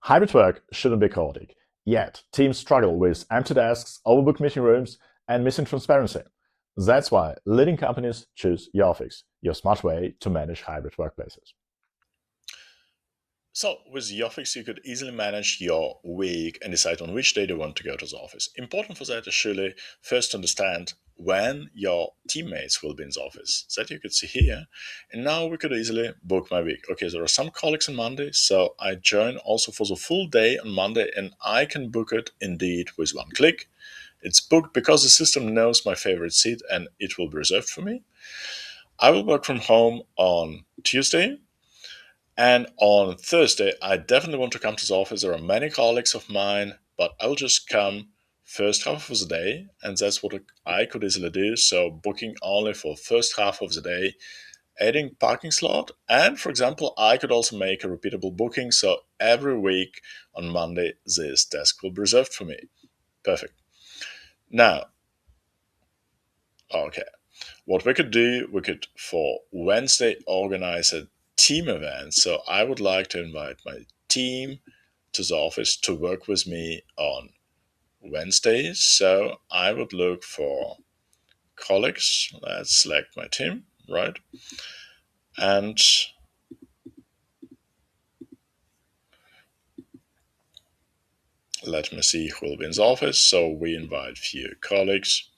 Hybrid work shouldn't be chaotic, yet teams struggle with empty desks, overbooked meeting rooms, and missing transparency. That's why leading companies choose Yoffix, your smart way to manage hybrid workplaces. So with Yoffix, you could easily manage your week and decide on which day you want to go to the office. Important for that is surely first to understand when your teammates will be in the office. That you could see here. And now we could easily book my week. Okay, there are some colleagues on Monday, so I join also for the full day on Monday, and I can book it indeed with one click. It's booked because the system knows my favorite seat and it will be reserved for me. I will work from home on Tuesday. And on Thursday, I definitely want to come to the office. There are many colleagues of mine, but I'll just come first half of the day, and that's what I could easily do. So booking only for first half of the day, adding parking slot, and for example, I could also make a repeatable booking. So every week on Monday, this desk will be reserved for me. Perfect. Now, okay, what we could do, we could for Wednesday organize a team event. So I would like to invite my team to the office to work with me on Wednesdays. So I would look for colleagues. Let's select my team, right? And let me see who will be in the office. So we invite few colleagues,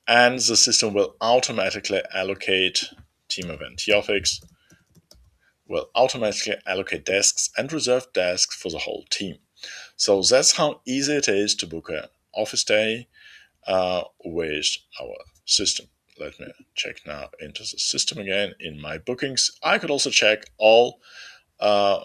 and the system will automatically allocate team event Yoffix will automatically allocate desks and reserve desks for the whole team. So that's how easy it is to book an office day with our system. Let me check now into the system again in my bookings. I could also check all uh,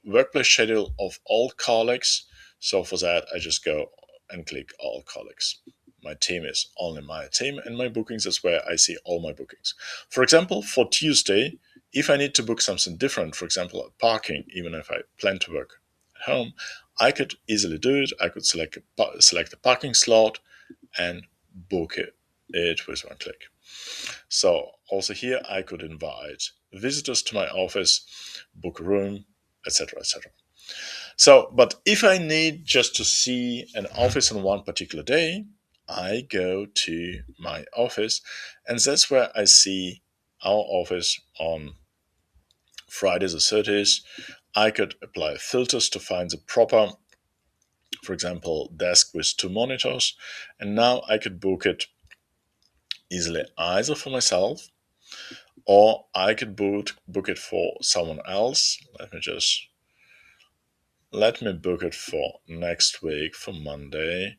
workplace schedule of all colleagues. So for that, I just go and click all colleagues. My team is only my team, and my bookings is where I see all my bookings. For example, for Tuesday, if I need to book something different, for example, parking, even if I plan to work at home, I could easily do it. I could select a parking slot and book it with one click. So also here I could invite visitors to my office, book a room, etc., etc. So, but if I need just to see an office on one particular day, I go to my office, and that's where I see our office on Friday the 30th. I could apply filters to find the proper, for example, desk with two monitors, and now I could book it easily either for myself, or I could book it for someone else. Let me book it for next week for Monday.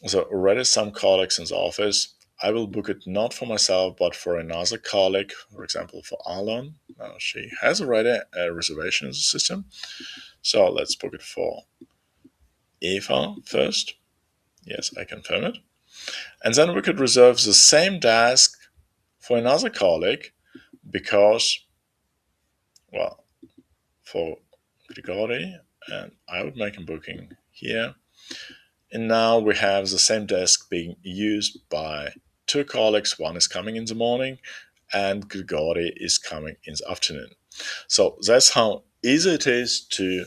So already some colleagues in the office. I will book it not for myself, but for another colleague, for example, for Alon. Now she has already a reservation in the system. So let's book it for Eva first. Yes, I confirm it. And then we could reserve the same desk for another colleague because, well, for Grigori, and I would make a booking here. And now we have the same desk being used by two colleagues. One is coming in the morning and Grigori is coming in the afternoon. So that's how easy it is to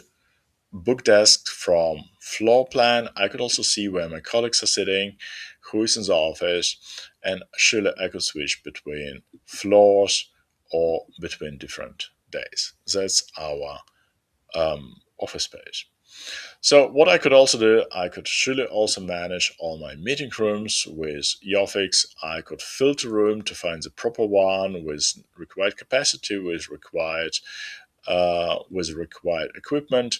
book desks from floor plan. I could also see where my colleagues are sitting, who is in the office, and surely I could switch between floors or between different days. That's our office space. So what I could also do, I could surely also manage all my meeting rooms with Yoffix. I could filter room to find the proper one with required capacity, with required equipment.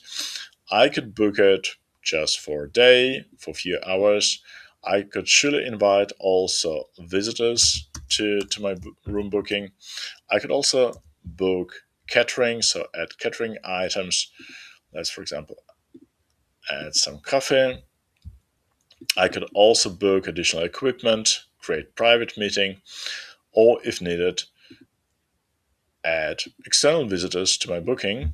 I could book it just for a day, for a few hours. I could surely invite also visitors to my room booking. I could also book catering, so add catering items. Let's, for example, add some coffee. I could also book additional equipment, create private meeting, or if needed, add external visitors to my booking,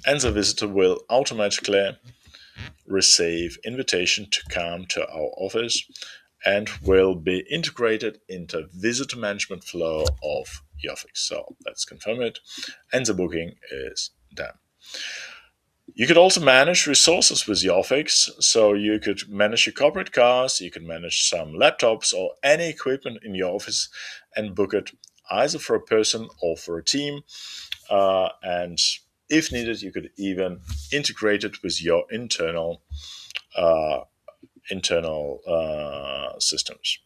and the visitor will automatically receive invitation to come to our office and will be integrated into visitor management flow of Yoffix. So let's confirm it. And the booking is done. You could also manage resources with Yoffix. So you could manage your corporate cars, you could manage some laptops or any equipment in your office and book it either for a person or for a team. And if needed, you could even integrate it with your uh, internal systems.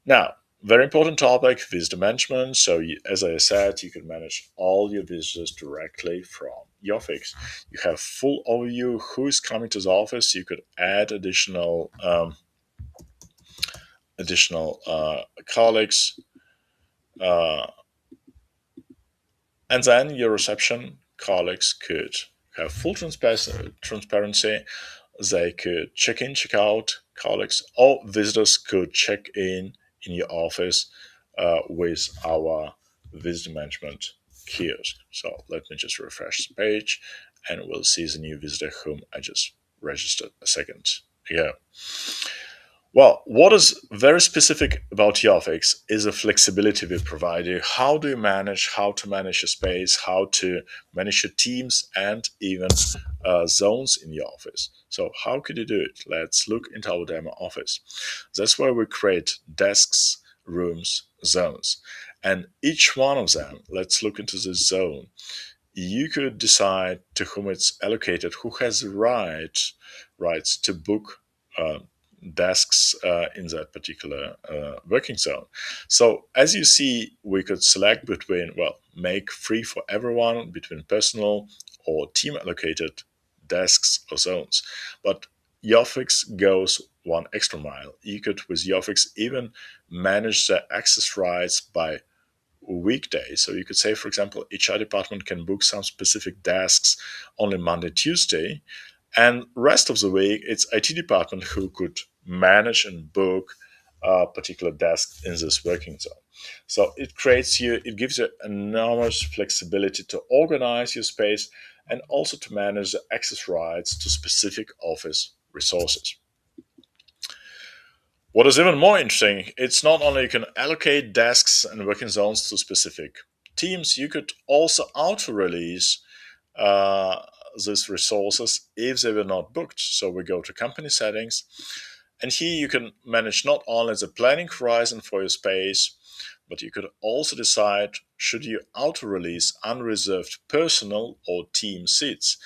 Now, very important topic, visitor management. So, as I said, you can manage all your visitors directly from Yoffix. You have full overview who is coming to the office. You could add additional colleagues, uh, and then your reception colleagues could have full transparency. They could check in, check out colleagues, or visitors could check in your office with our visitor management kiosk. So let me just refresh the page and we'll see the new visitor whom I just registered a second ago. Well, what is very specific about Yoffix is the flexibility we provide you. How do you manage, how to manage your space, how to manage your teams and even zones in your office. So how could you do it? Let's look into our demo office. That's where we create desks, rooms, zones. And each one of them, let's look into this zone. You could decide to whom it's allocated, who has the rights to book uh, desks in that particular working zone. So as you see, we could select between, well, make free for everyone between personal or team allocated desks or zones. But Yoffix goes one extra mile. You could, with Yoffix, even manage the access rights by weekday. So you could say, for example, HR department can book some specific desks only Monday, Tuesday, and rest of the week it's IT department who could manage and book a particular desk in this working zone. So it gives you enormous flexibility to organize your space and also to manage the access rights to specific office resources. What is even more interesting, it's not only you can allocate desks and working zones to specific teams, you could also auto-release uh, these resources if they were not booked. So we go to company settings, and here you can manage not only the planning horizon for your space, but you could also decide should you auto-release unreserved personal or team seats.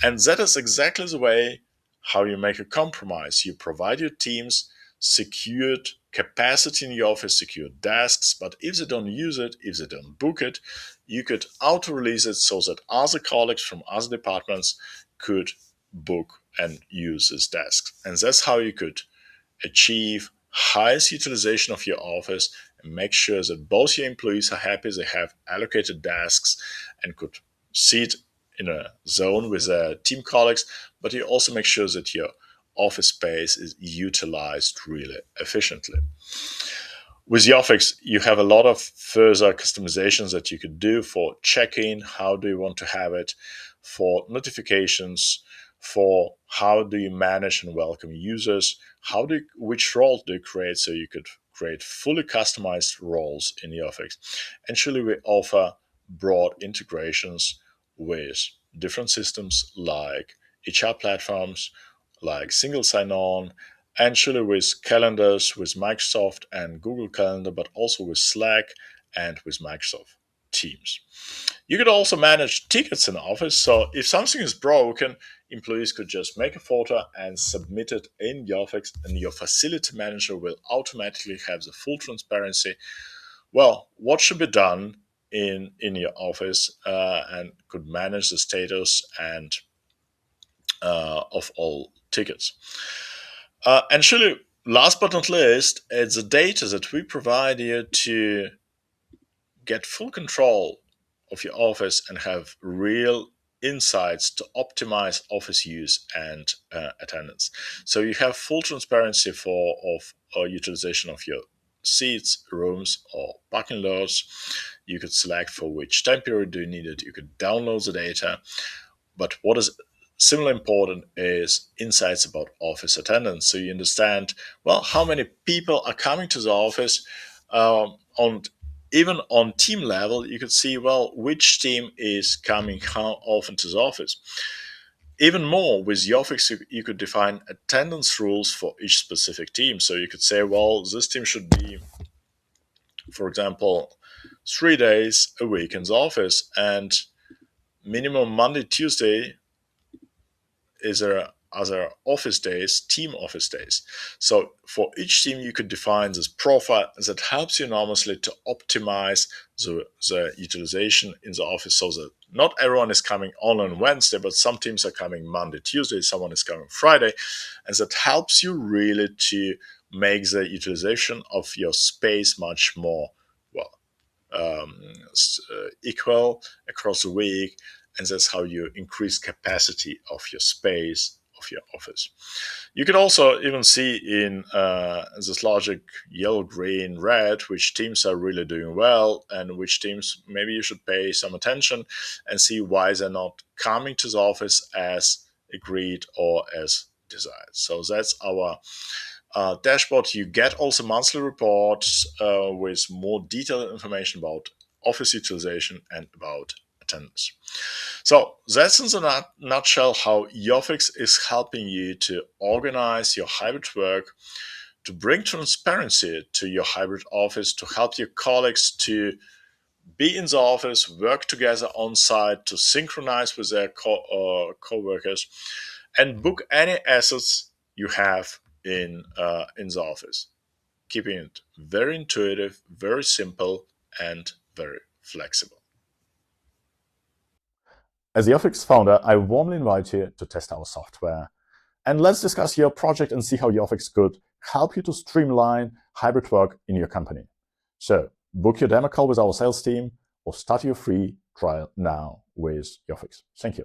And that is exactly the way how you make a compromise. You provide your teams secured capacity in your office, secured desks, but if they don't use it, if they don't book it, you could auto release it so that other colleagues from other departments could book and use these desks. And that's how you could achieve highest utilization of your office and make sure that both your employees are happy, they have allocated desks and could sit in a zone with their team colleagues, but you also make sure that your office space is utilized really efficiently. With Yoffix, you have a lot of further customizations that you could do for check-in, how do you want to have it, for notifications, for how do you manage and welcome users, which role do you create so you could create fully customized roles in Yoffix. And surely we offer broad integrations with different systems like HR platforms, like single sign-on, and surely with calendars with Microsoft and Google Calendar, but also with Slack and with Microsoft Teams. You could also manage tickets in Office. So if something is broken, employees could just make a photo and submit it in Yoffix, and your facility manager will automatically have the full transparency. Well, what should be done in your office and could manage the status and of all tickets. And surely, last but not least, it's the data that we provide you to get full control of your office and have real insights to optimize office use and attendance. So you have full transparency of utilization of your seats, rooms, or parking lots. You could select for which time period do you need it. You could download the data. But what is similarly important is insights about office attendance. So you understand, well, how many people are coming to the office, and even on team level, you could see, well, which team is coming how often to the office. Even more, with Yoffix, you could define attendance rules for each specific team. So you could say, well, this team should be, for example, 3 days a week in the office, and minimum Monday, Tuesday is there other office days, team office days. So for each team, you could define this profile that helps you enormously to optimize the utilization in the office, so that not everyone is coming only on Wednesday, but some teams are coming Monday, Tuesday, someone is coming Friday, and that helps you really to make the utilization of your space much more, well, equal across the week, and that's how you increase capacity of your space, of your office. You could also even see in this logic yellow, green, red, which teams are really doing well and which teams maybe you should pay some attention and see why they're not coming to the office as agreed or as desired. So that's our dashboard. You get also monthly reports with more detailed information about office utilization and about attendance. So that's in a nutshell how Yoffix is helping you to organize your hybrid work, to bring transparency to your hybrid office, to help your colleagues to be in the office, work together on site, to synchronize with their co-workers, and book any assets you have in the office, keeping it very intuitive, very simple, and very flexible. As the Yoffix founder, I warmly invite you to test our software. And let's discuss your project and see how Yoffix could help you to streamline hybrid work in your company. So book your demo call with our sales team or start your free trial now with Yoffix. Thank you.